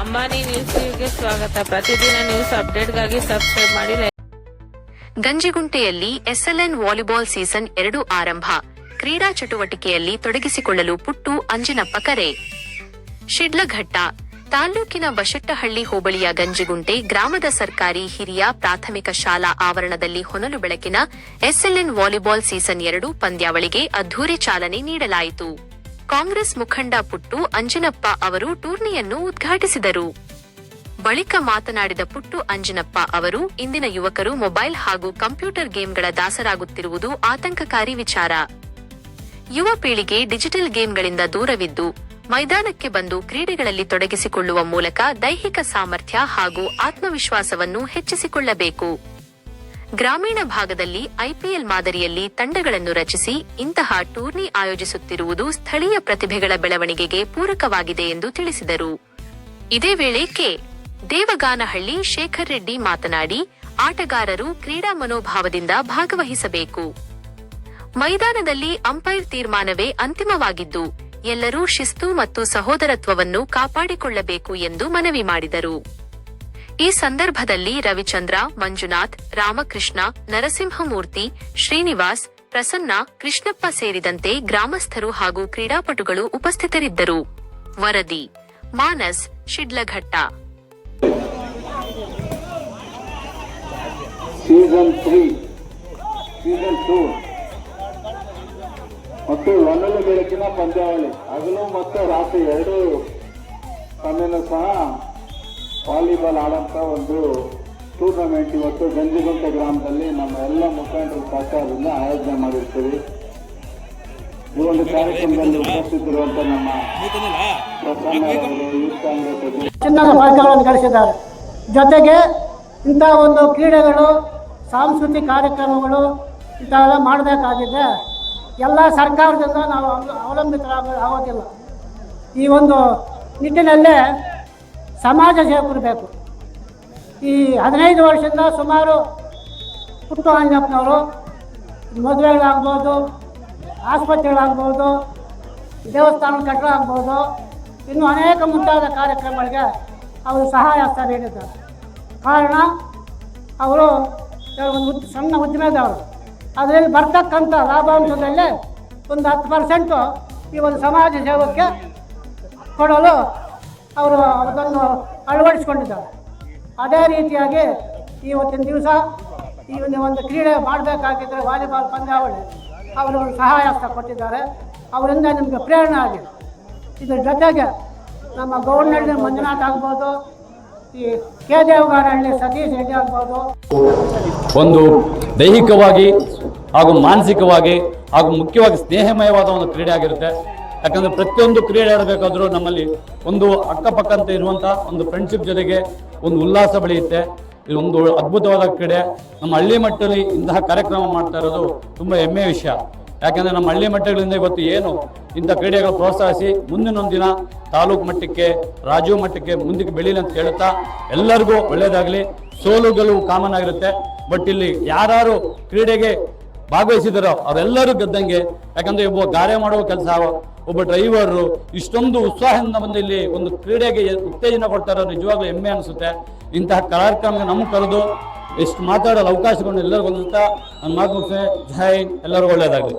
ಅಂಬಾನಿ ನ್ಯೂಸ್ಗೆ ಸ್ವಾಗತ. ಪ್ರತಿದಿನ ನ್ಯೂಸ್ ಅಪ್ಡೇಟ್ಗಾಗಿ ಸಬ್ಸ್ಕ್ರೈಬ್ ಮಾಡಿ. ಗಂಜಿಗುಂಟೆಯಲ್ಲಿ ಎಸ್ಎಲ್ಎನ್ ವಾಲಿಬಾಲ್ ಸೀಸನ್ 2 ಆರಂಭ. ಕ್ರೀಡಾ ಚಟುವಟಿಕೆಯಲ್ಲಿ ತೊಡಗಿಸಿಕೊಳ್ಳಲು ಪುಟ್ಟು ಅಂಜಿನಪ್ಪ ಕರೆ. ಶಿಡ್ಲಘಟ್ಟ ತಾಲೂಕಿನ ಬಶೆಟ್ಟಹಳ್ಳಿ ಹೋಬಳಿಯ ಗಂಜಿಗುಂಟೆ ಗ್ರಾಮದ ಸರ್ಕಾರಿ ಹಿರಿಯ ಪ್ರಾಥಮಿಕ ಶಾಲಾ ಆವರಣದಲ್ಲಿ ಹೊನಲು ಬೆಳಕಿನ ಎಸ್ಎಲ್ಎನ್ ವಾಲಿಬಾಲ್ ಸೀಸನ್ 2 ಪಂದ್ಯಾವಳಿಗೆ ಅದ್ಧೂರಿ ಚಾಲನೆ ನೀಡಲಾಯಿತು. ಕಾಂಗ್ರೆಸ್ ಮುಖಂಡ ಪುಟ್ಟು ಅಂಜಿನಪ್ಪ ಅವರು ಟೂರ್ನಿಯನ್ನು ಉದ್ಘಾಟಿಸಿದರು. ಬಳಿಕ ಮಾತನಾಡಿದ ಪುಟ್ಟು ಅಂಜಿನಪ್ಪ ಅವರು, ಇಂದಿನ ಯುವಕರು ಮೊಬೈಲ್ ಹಾಗೂ ಕಂಪ್ಯೂಟರ್ ಗೇಮ್ಗಳ ದಾಸರಾಗುತ್ತಿರುವುದು ಆತಂಕಕಾರಿ ವಿಚಾರ. ಯುವ ಪೀಳಿಗೆ ಡಿಜಿಟಲ್ ಗೇಮ್ಗಳಿಂದ ದೂರವಿದ್ದು ಮೈದಾನಕ್ಕೆ ಬಂದು ಕ್ರೀಡೆಗಳಲ್ಲಿ ತೊಡಗಿಸಿಕೊಳ್ಳುವ ಮೂಲಕ ದೈಹಿಕ ಸಾಮರ್ಥ್ಯ ಹಾಗೂ ಆತ್ಮವಿಶ್ವಾಸವನ್ನು ಹೆಚ್ಚಿಸಿಕೊಳ್ಳಬೇಕು. ಗ್ರಾಮೀಣ ಭಾಗದಲ್ಲಿ ಐಪಿಎಲ್ ಮಾದರಿಯಲ್ಲಿ ತಂಡಗಳನ್ನು ರಚಿಸಿ ಇಂತಹ ಟೂರ್ನಿ ಆಯೋಜಿಸುತ್ತಿರುವುದು ಸ್ಥಳೀಯ ಪ್ರತಿಭೆಗಳ ಬೆಳವಣಿಗೆಗೆ ಪೂರಕವಾಗಿದೆ ಎಂದು ತಿಳಿಸಿದರು. ಇದೇ ವೇಳೆ ದೇವಗಾನಹಳ್ಳಿ ಶೇಖರ್ ರೆಡ್ಡಿ ಮಾತನಾಡಿ, ಆಟಗಾರರು ಕ್ರೀಡಾ ಮನೋಭಾವದಿಂದ ಭಾಗವಹಿಸಬೇಕು. ಮೈದಾನದಲ್ಲಿ ಅಂಪೈರ್ ತೀರ್ಮಾನವೇ ಅಂತಿಮವಾಗಿದ್ದು ಎಲ್ಲರೂ ಶಿಸ್ತು ಮತ್ತು ಸಹೋದರತ್ವವನ್ನು ಕಾಪಾಡಿಕೊಳ್ಳಬೇಕು ಎಂದು ಮನವಿ ಮಾಡಿದರು. ಈ ಸಂದರ್ಭದಲ್ಲಿ ರವಿಚಂದ್ರ, ಮಂಜುನಾಥ್, ರಾಮಕೃಷ್ಣ, ನರಸಿಂಹಮೂರ್ತಿ, ಶ್ರೀನಿವಾಸ್, ಪ್ರಸನ್ನ, ಕೃಷ್ಣಪ್ಪ ಸೇರಿದಂತೆ ಗ್ರಾಮಸ್ಥರು ಹಾಗೂ ಕ್ರೀಡಾಪಟುಗಳು ಉಪಸ್ಥಿತರಿದ್ದರು. ವರದಿ ಮಾನಸ್, ಶಿಡ್ಲಘಟ್ಟ. ಸೀಸನ್ 3 ಸೀಸನ್ 2 ಮತ್ತು ಹೊನಲು ಬೆಳಕಿನ ಪಂದ್ಯಾವಳಿ ಹಗಲು ಮತ್ತು ರಾತ್ರಿ 2 ಸಮಯನೂ ಸಹ ವಾಲಿಬಾಲ್ ಆಡಂತ ಒಂದು ಟೂರ್ನಮೆಂಟ್ ಇವತ್ತು ಗಂಜಿಗುಂಟೆ ಗ್ರಾಮದಲ್ಲಿ ನಮ್ಮ ಎಲ್ಲ ಮುಖಂಡರ ಸಹಕಾರದಿಂದ ಆಯೋಜನೆ ಮಾಡಿರ್ತೀವಿ. ಈ ಒಂದು ಕಾರ್ಯಕ್ರಮದಲ್ಲಿ ಉಪಸ್ಥಿತರಿರುವಂತ ನಮ್ಮ ಪ್ರಸನ್ನ ಯೂತ್ ಕಾಂಗ್ರೆಸ್ ಚಿನ್ನದ ಪದಕಗಳನ್ನು ಗಳಿಸಿದ್ದಾರೆ. ಜೊತೆಗೆ ಇಂಥ ಒಂದು ಕ್ರೀಡೆಗಳು, ಸಾಂಸ್ಕೃತಿಕ ಕಾರ್ಯಕ್ರಮಗಳು ಇಂಥವೆಲ್ಲ ಮಾಡಬೇಕಾಗಿದೆ. ಎಲ್ಲ ಸರ್ಕಾರದಿಂದ ನಾವು ಅವಲಂಬಿತರಾಗೋದಿಲ್ಲ. ಈ ಒಂದು ನಿಟ್ಟಿನಲ್ಲೇ ಸಮಾಜ ಸೇವಕರು ಬೇಕು. ಈ 15 ವರ್ಷದಿಂದ ಸುಮಾರು ಪುಟ್ಟು ಅಂಜಪ್ಪನವರು ಮದುವೆಗಳಾಗ್ಬೋದು, ಆಸ್ಪತ್ರೆಗಳಾಗ್ಬೋದು, ದೇವಸ್ಥಾನದ ಕಟ್ಟಡ ಆಗ್ಬೋದು, ಇನ್ನೂ ಅನೇಕ ಮುಂತಾದ ಕಾರ್ಯಕ್ರಮಗಳಿಗೆ ಅವರು ಸಹಾಯ ಹಸ್ತ ನೀಡಿದ್ದಾರೆ. ಕಾರಣ ಅವರು ಒಂದು ಸಣ್ಣ ಉದ್ದಿಮೆದವರು. ಅದರಲ್ಲಿ ಬರ್ತಕ್ಕಂಥ ಲಾಭಾಂಶದಲ್ಲೇ ಒಂದು 10% ಈ ಒಂದು ಸಮಾಜ ಸೇವಕ್ಕೆ ಕೊಡಲು ಅವರು ಅದನ್ನು ಅಳವಡಿಸಿಕೊಂಡಿದ್ದಾರೆ. ಅದೇ ರೀತಿಯಾಗಿ ಇವತ್ತಿನ ದಿವಸ ಈ ಒಂದು ಕ್ರೀಡೆ ಮಾಡಬೇಕಾಗಿದ್ದರೆ ವಾಲಿಬಾಲ್ ಪಂದ್ಯಾವಳಿ ಅವರು ಒಂದು ಸಹಾಯ ಹಸ್ತ ಕೊಟ್ಟಿದ್ದಾರೆ. ಅವರಿಂದ ನಿಮಗೆ ಪ್ರೇರಣೆ ಆಗಿದೆ. ಇದರ ಜೊತೆಗೆ ನಮ್ಮ ಗೌಡನಹಳ್ಳಿ ಮಂಜುನಾಥ್ ಆಗ್ಬೋದು, ಈ ದೇವಗಾನಹಳ್ಳಿ ಸತೀಶ್ ರೆಡ್ಡಿ ಆಗ್ಬೋದು. ಒಂದು ದೈಹಿಕವಾಗಿ ಹಾಗೂ ಮಾನಸಿಕವಾಗಿ ಹಾಗೂ ಮುಖ್ಯವಾಗಿ ಸ್ನೇಹಮಯವಾದ ಒಂದು ಕ್ರೀಡೆ ಆಗಿರುತ್ತೆ. ಯಾಕಂದರೆ ಪ್ರತಿಯೊಂದು ಕ್ರೀಡೆ ಆಡಬೇಕಾದ್ರೂ ನಮ್ಮಲ್ಲಿ ಒಂದು ಅಕ್ಕಪಕ್ಕ ಅಂತ ಇರುವಂಥ ಒಂದು ಫ್ರೆಂಡ್ಶಿಪ್ ಜೊತೆಗೆ ಒಂದು ಉಲ್ಲಾಸ ಬೆಳೆಯುತ್ತೆ. ಇದು ಒಂದು ಅದ್ಭುತವಾದ ಕ್ರೀಡೆ. ನಮ್ಮ ಹಳ್ಳಿ ಮಟ್ಟದಲ್ಲಿ ಇಂತಹ ಕಾರ್ಯಕ್ರಮ ಮಾಡ್ತಾ ಇರೋದು ತುಂಬ ಹೆಮ್ಮೆಯ ವಿಷಯ. ಯಾಕೆಂದರೆ ನಮ್ಮ ಹಳ್ಳಿ ಮಟ್ಟಗಳಿಂದ ಇವತ್ತು ಏನು ಇಂಥ ಕ್ರೀಡೆಗಳು ಪ್ರೋತ್ಸಾಹಿಸಿ ಮುಂದಿನೊಂದು ದಿನ ತಾಲೂಕು ಮಟ್ಟಕ್ಕೆ, ರಾಜ್ಯ ಮಟ್ಟಕ್ಕೆ ಮುಂದಕ್ಕೆ ಬೆಳೀಲಿ ಅಂತ ಹೇಳುತ್ತಾ ಎಲ್ಲರಿಗೂ ಒಳ್ಳೆಯದಾಗಲಿ. ಸೋಲುಗಳು ಕಾಮನ್ ಆಗಿರುತ್ತೆ, ಬಟ್ ಇಲ್ಲಿ ಯಾರು ಕ್ರೀಡೆಗೆ ಭಾಗವಹಿಸಿದಾರೋ ಅವರೆಲ್ಲರೂ ಗೆದ್ದಂಗೆ. ಯಾಕಂದರೆ ಒಬ್ಬ ಗಾರೆ ಮಾಡುವ ಕೆಲಸ, ಒಬ್ಬ ಡ್ರೈವರು ಇಷ್ಟೊಂದು ಉತ್ಸಾಹದಿಂದ ಬಂದು ಇಲ್ಲಿ ಒಂದು ಕ್ರೀಡೆಗೆ ಉತ್ತೇಜನ ಕೊಡ್ತಾರೋ ನಿಜವಾಗ್ಲೂ ಹೆಮ್ಮೆ ಅನಿಸುತ್ತೆ. ಇಂತಹ ಕಾರ್ಯಕ್ರಮಕ್ಕೆ ನಮ್ಗೆ ಕರೆದು ಎಷ್ಟು ಮಾತಾಡಲು ಅವಕಾಶಗಳನ್ನು ಎಲ್ಲರಿಗೂ ಹೊಂದುತ್ತಾ ನನ್ನ ಮಾತು ಮುಗಿಸ್ತೇನೆ. ಜೈ ಹಿಂದ್, ಎಲ್ಲರಿಗೂ ಒಳ್ಳೆಯದಾಗಲಿ.